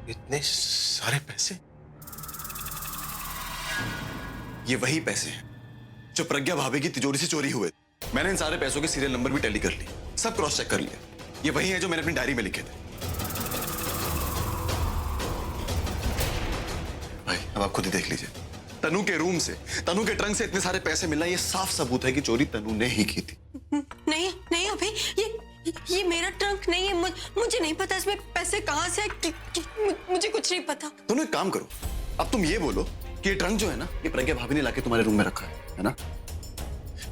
इतने सारे पैसे? ये वही पैसे हैं जो प्रज्ञा भाभी की तिजोरी से चोरी हुए। मैंने इन सारे पैसों के सीरियल नंबर भी टैली कर लिए, सब क्रॉस चेक कर लिया। ये वही है जो मैंने अपनी डायरी में लिखे थे। भाई अब आप खुद ही देख लीजिए, तनु के रूम से, तनु के ट्रंक से इतने सारे पैसे मिलना, ये साफ सबूत है कि चोरी तनु ने ही की थी। नहीं नहीं अभी ये मेरा ट्रंक नहीं है। मुझे नहीं पता इसमें पैसे कहां से मुझे कुछ नहीं पता। तनु एक काम करो, अब तुम ये बोलो कि ये ट्रंक जो है ना, ये प्रज्ञा भाभी ने लाके तुम्हारे रूम में रखा है ना?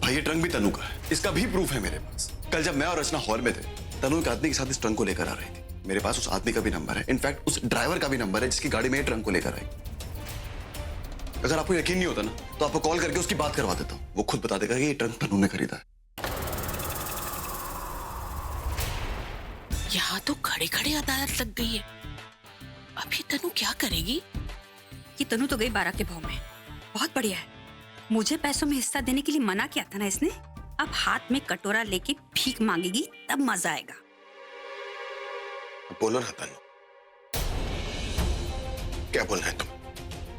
भाई ये ट्रंक भी तनु का है, इसका भी प्रूफ है मेरे पास। कल जब मैं और रचना हॉल में थे, तनु एक आदमी के साथ इस ट्रंक को लेकर आ रही थी। मेरे पास उस आदमी का भी नंबर है, इनफैक्ट उस ड्राइवर का भी नंबर है जिसकी गाड़ी में ये ट्रंक को लेकर आई। अगर आपको यकीन नहीं होता ना, तो आपको कॉल करके उसकी बात करवा देता हूँ। वो खुद बता देगा कि ये ट्रंक तनु ने खरीदा है। यहाँ तो खड़े खड़े अदालत लग गई है। अभी तनु क्या करेगी? ये तनु तो गई 12 के भाव में। बहुत बढ़िया है। मुझे पैसों में हिस्सा देने के लिए मना किया था ना इसने। अब हाथ में कटोरा लेके भीख मांगेगी, तब मजा आएगा। बोलो ना तनु, क्या बोलना है तुम?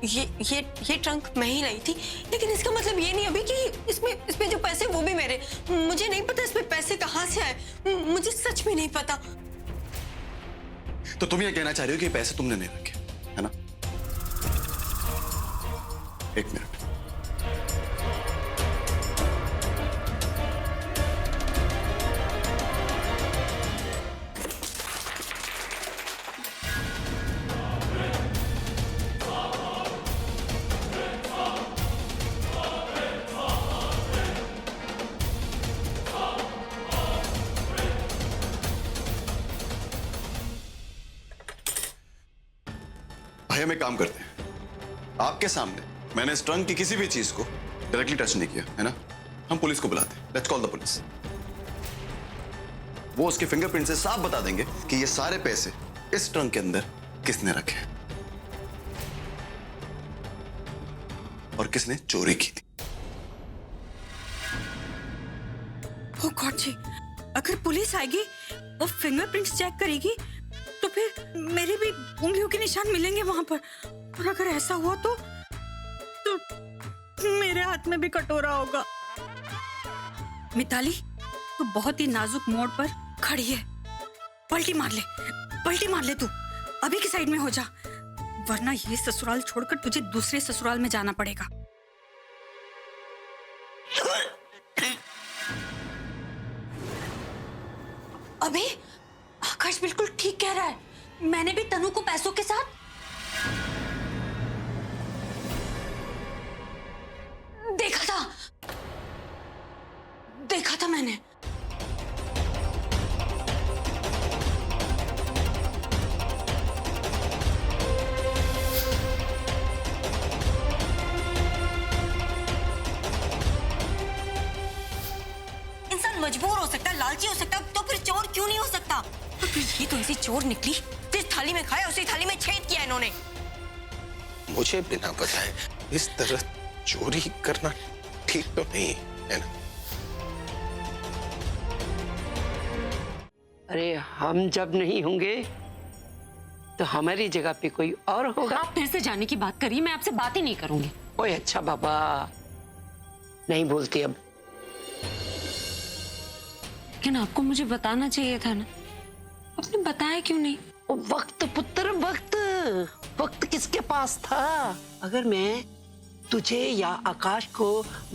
ये ट्रंक मैं ही लाई थी, लेकिन इसका मतलब ये नहीं अभी कि इसमें जो पैसे वो भी मेरे। मुझे नहीं पता इसमें पैसे कहां से आए, मुझे सच में नहीं पता। तो तुम ये कहना चाह रही हो कि ये पैसे तुमने नहीं रखे, है ना? एक मिनट। भाई हम एक काम करते हैं, आपके सामने मैंने इस ट्रंक की किसी भी चीज को डायरेक्टली टच नहीं किया, है ना? हम पुलिस को बुलाते हैं। Let's call the police. वो उसके फिंगरप्रिंट से साफ बता देंगे कि ये सारे पैसे इस ट्रंक के अंदर किसने रखे हैं और किसने चोरी की थी। ओ गॉड जी, अगर पुलिस आएगी और फिंगरप्रिंट्स चेक करेगी तो फिर मेरे भी उंगलियों के निशान मिलेंगे वहां पर। और अगर ऐसा हुआ तो मेरे हाथ में भी कटोरा होगा। मिताली, तू बहुत ही नाजुक मोड़ पर खड़ी है। पलटी मार ले तू। अभी की साइड में हो जा, वरना ये ससुराल छोड़कर तुझे दूसरे ससुराल में जाना पड़ेगा। अभी आकाश बिल्कुल ठीक कह रहा है। मैंने भी तनु को पैसों के साथ देखा था मैंने। इंसान मजबूर हो सकता है, लालची हो सकता है, तो फिर चोर क्यों नहीं हो सकता? तो फिर ये तो ऐसी चोर निकली, जिस थाली में खाया उसी थाली में छेद किया इन्होंने। मुझे बिना बताए इस तरह चोरी करना ठीक तो नहीं है ना? अरे हम जब नहीं होंगे तो हमारी जगह पे कोई और होगा। आप फिर से जाने की बात करिए, मैं आपसे बात ही नहीं करूंगी। ओए अच्छा बाबा, नहीं बोलती अब। लेकिन आपको मुझे बताना चाहिए था ना, आपने बताया क्यों नहीं? वक्त पुत्र, वक्त किसके पास था? अगर मैं तुझे या आकाश को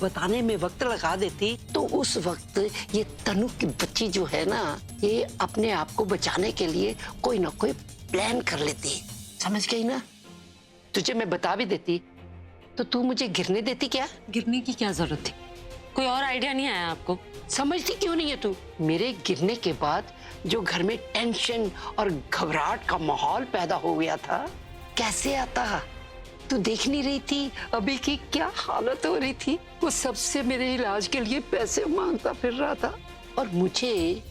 बताने में वक्त लगा देती तो उस वक्त ये तनु की बच्ची जो है ना, ये अपने आप को बचाने के लिए कोई ना कोई प्लान कर लेती। समझ गई ना? तुझे मैं बता भी देती तो तू मुझे गिरने देती क्या? गिरने की क्या जरूरत थी? कोई और आइडिया नहीं आया आपको? समझती क्यों नहीं है तू? मेरे गिरने के बाद जो घर में टेंशन और घबराहट का माहौल पैदा हो गया था, कैसे आता? तू देख नहीं रही थी अभी की क्या हालत हो रही थी? वो सबसे मेरे इलाज के लिए पैसे मांगता फिर रहा था। और मुझे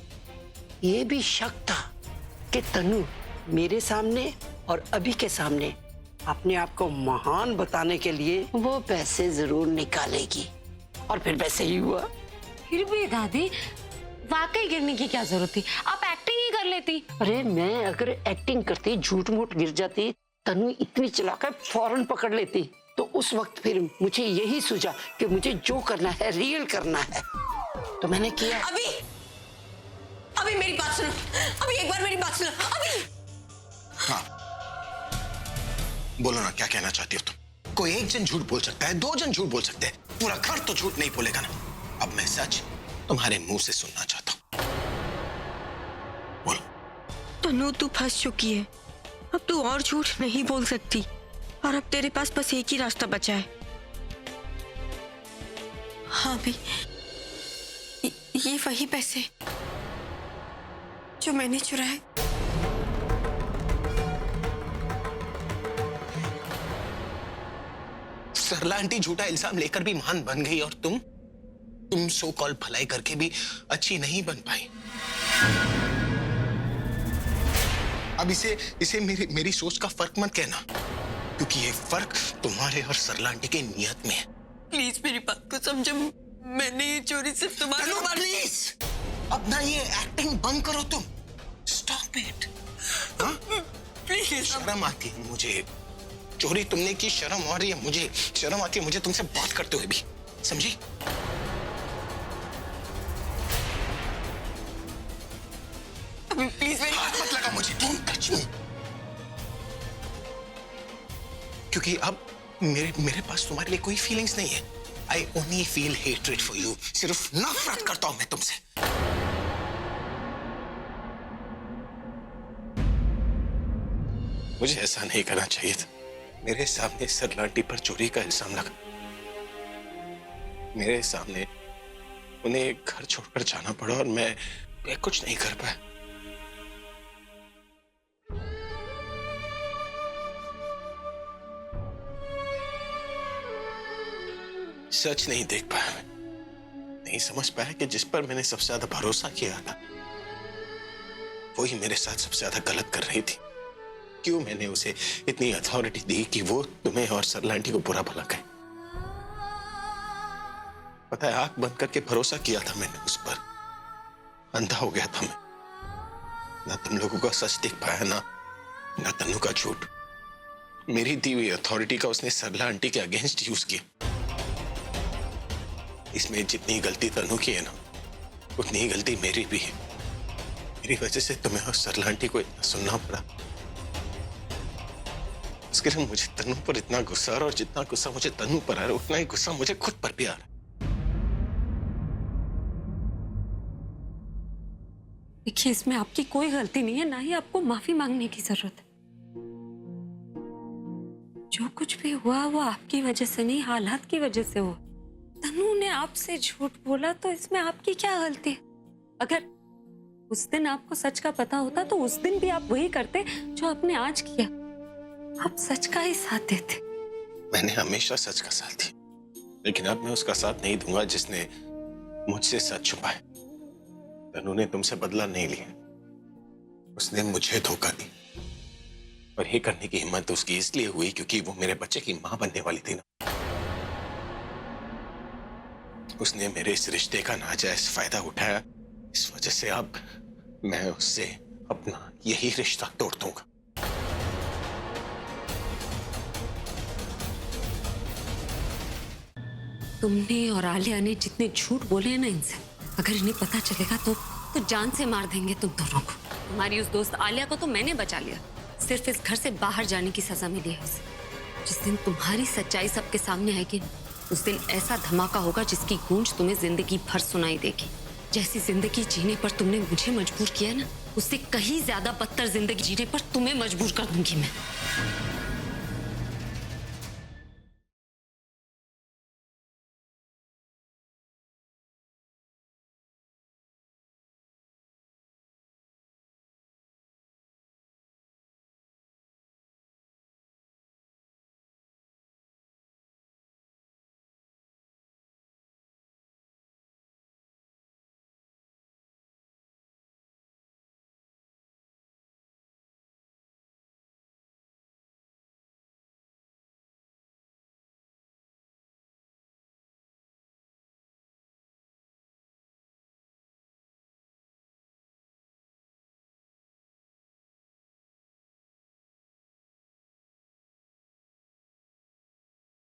ये भी शक था कि तनु मेरे सामने और अभी के सामने अपने आप को महान बताने के लिए वो पैसे जरूर निकालेगी। और फिर वैसे ही हुआ। फिर भी दादी, वाकई गिरने की क्या जरूरत थी? आप एक्टिंग ही कर लेती। अरे मैं अगर एक्टिंग करती, झूठ मूठ गिर जाती, तनु इतनी चालाक है, फौरन पकड़ लेती। तो उस वक्त फिर मुझे यही सूझा कि मुझे जो करना है रियल करना है, तो मैंने किया। अभी मेरी बात सुनो, अभी एक बार मेरी बात सुनो, अभी। हाँ, बोलो ना, क्या कहना चाहती हो तुम? कोई एक जन झूठ बोल सकता है, दो जन झूठ बोल सकते हैं, पूरा घर तो झूठ नहीं बोलेगा ना। अब मैं सच तुम्हारे मुंह से सुनना चाहता हूं। बोलो। तनु, तू फंस चुकी है। अब तू और झूठ नहीं बोल सकती, और अब तेरे पास बस एक ही रास्ता बचा है। हाँ भी, ये वही पैसे जो मैंने चुराए। सरला आंटी झूठा इल्जाम लेकर भी महान बन गई, और तुम सो कॉल भलाई करके भी अच्छी नहीं बन पाई। अब इसे मेरी सोच का फर्क मत कहना, क्योंकि ये फर्क तुम्हारे और सरला आंटी के नियत में है। प्लीज मेरी बात को समझो, मैंने ये चोरी सिर्फ तुम्हारे। प्लीज, अब ना ये एक्टिंग बंद करो तुम। Stop it. प्लीज। शर्म आती है मुझे, चोरी तुमने की शर्म आ रही है मुझे, शर्म आती है मुझे तुमसे बात करते हुए भी, समझी? प्लीज हाथ मत लगा मुझे, डोंट टच मी। क्योंकि अब मेरे पास तुम्हारे लिए कोई फीलिंग्स नहीं है। I only feel hatred for you. सिर्फ नफरत करता हूं मैं तुमसे। मुझे ऐसा नहीं करना चाहिए था। मेरे सामने सरला आंटी पर चोरी का इल्जाम लगा, मेरे सामने उन्हें घर छोड़कर जाना पड़ा, और मैं कुछ नहीं कर पाया। सच नहीं देख पाया, मैं नहीं समझ पाया कि जिस पर मैंने सबसे ज्यादा भरोसा किया था, वही मेरे साथ सबसे ज्यादा गलत कर रही थी। क्यों मैंने उसे इतनी अथॉरिटी दी कि वो तुम्हें और सरला आंटी को बुरा भला कहे? पता है, आंख बंद करके भरोसा किया था मैंने उस पर, अंधा हो गया था मैं। ना तुम लोगों का सच देख पाया, ना तन्नू का झूठ। मेरी दी हुई अथॉरिटी का उसने सरला आंटी के अगेंस्ट यूज किया। इसमें जितनी गलती तन्नू की है ना, उतनी ही गलती मेरी भी है। मेरी वजह से तुम्हें और सरला आंटी को इतना सुनना पड़ा। उसके लिए मुझे तन्नू पर इतना गुस्सा, और जितना गुस्सा मुझे तन्नू पर आ रहा है, उतना ही गुस्सा मुझे खुद पर भी आ रहा है। देखिए, इसमें आपकी कोई गलती नहीं है, ना ही आपको माफी मांगने की जरूरत है। जो कुछ भी हुआ वो आपकी वजह से नहीं, हालात की वजह से हुआ। तनु ने आपसे झूठ बोला तो इसमें आपकी क्या गलती है? अगर उस दिन आपको सच का पता होता तो उस दिन भी आप वही करते जो आपने आज किया। आप सच का ही साथ देते। मैंने हमेशा सच का साथ दिया, लेकिन अब मैं उसका साथ नहीं दूंगा जिसने मुझसे सच छुपाया। तनु ने तुमसे बदला नहीं लिया, उसने मुझे धोखा दी, और ये करने की हिम्मत उसकी इसलिए हुई क्योंकि वो मेरे बच्चे की मां बनने वाली थी ना। उसने मेरे इस रिश्ते का नाजायज फायदा उठाया। इस वजह से अब मैं उससे अपना यही रिश्ता तोड़ दूंगा। तुमने और आलिया ने जितने झूठ बोले हैं ना इनसे, अगर इन्हें पता चलेगा तो जान से मार देंगे तुम दोनों को। तुम्हारी उस दोस्त आलिया को तो मैंने बचा लिया, सिर्फ इस घर से बाहर जाने की सजा मिली है उसे। जिस दिन तुम्हारी सच्चाई सबके सामने आएगी, उस दिन ऐसा धमाका होगा जिसकी गूंज तुम्हें जिंदगी भर सुनाई देगी। जैसी जिंदगी जीने पर तुमने मुझे मजबूर किया ना, उससे कहीं ज्यादा बदतर जिंदगी जीने पर तुम्हें मजबूर कर दूंगी मैं।